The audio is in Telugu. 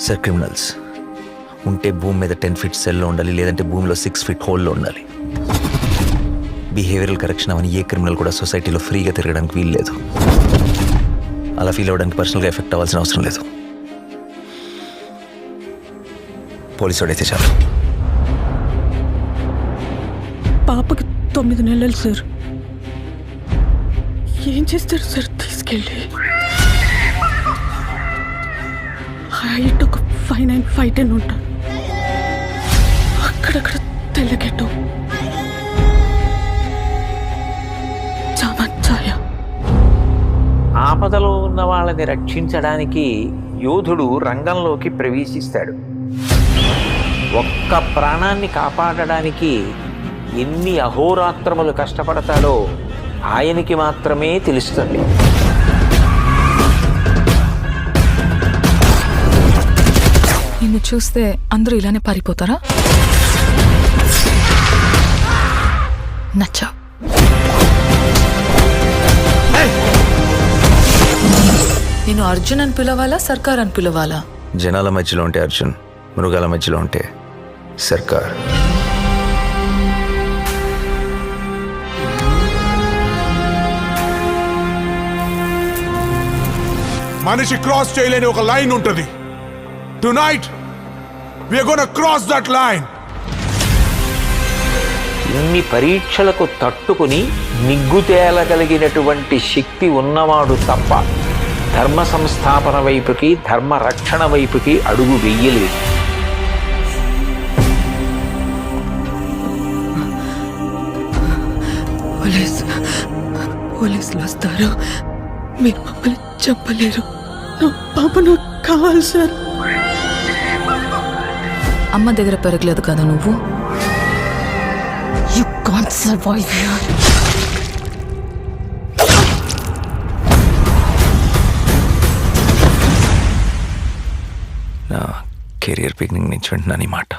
సార్ క్రిమినల్స్ ఉంటే భూమి మీద 10 feet సెల్లో ఉండాలి, లేదంటే భూమిలో 6 feet హోల్లో ఉండాలి. బిహేవియరల్ కరెక్షన్ అవని ఏ క్రిమినల్ కూడా సొసైటీలో ఫ్రీగా తిరగడానికి వీలు లేదు. అలా ఫీల్ అవ్వడానికి పర్సనల్గా ఎఫెక్ట్ అవ్వాల్సిన అవసరం లేదు. పోలీసు వాడైతే చాలు. పాపకి 9 నెలలు సార్. ఏం చేస్తారు సార్ తీసుకెళ్ళి? హైట్ ఒక 5'9", 5'10" ఉంటాను. అక్కడక్కడ తెల్లగెట్టు చాయ. ఆపదలో ఉన్న వాళ్ళని రక్షించడానికి యోధుడు రంగంలోకి ప్రవేశిస్తాడు. ఒక్క ప్రాణాన్ని కాపాడడానికి ఎన్ని అహోరాత్రములు కష్టపడతాడో ఆయనకి మాత్రమే తెలుస్తుంది. నిన్ను చూస్తే అందరూ ఇలానే పారిపోతారా? నచ్చా. నేను అర్జున్ అని పిలవాలా, సర్కార్ అని పిలవాలా? జనాల మధ్యలో ఉంటే అర్జున్, మృగాల మధ్యలో ఉంటే సర్కార్. మనిషి క్రాస్ చేయలేని ఒక లైన్ ఉంటుంది. Tonight we are gonna cross that line. ఇన్ని పరీక్షలకు తట్టుకుని నిగ్గు తేలగలిగినటువంటి శక్తి ఉన్నవాడు తప్ప ధర్మ సంస్థాపన వైపుకి, ధర్మ రక్షణ వైపుకి అడుగు వెయ్యలేదు. పోలీసులు వస్తారు, మీరు మమ్మల్ని చెప్పలేరు. నా పాప నాకు కావాలి సార్. అమ్మ దగ్గర పెరగలేదు కదా నువ్వు. You can't survive here. నా కెరియర్ బిగినింగ్ నుంచి వింటున్నాను ఈ మాట.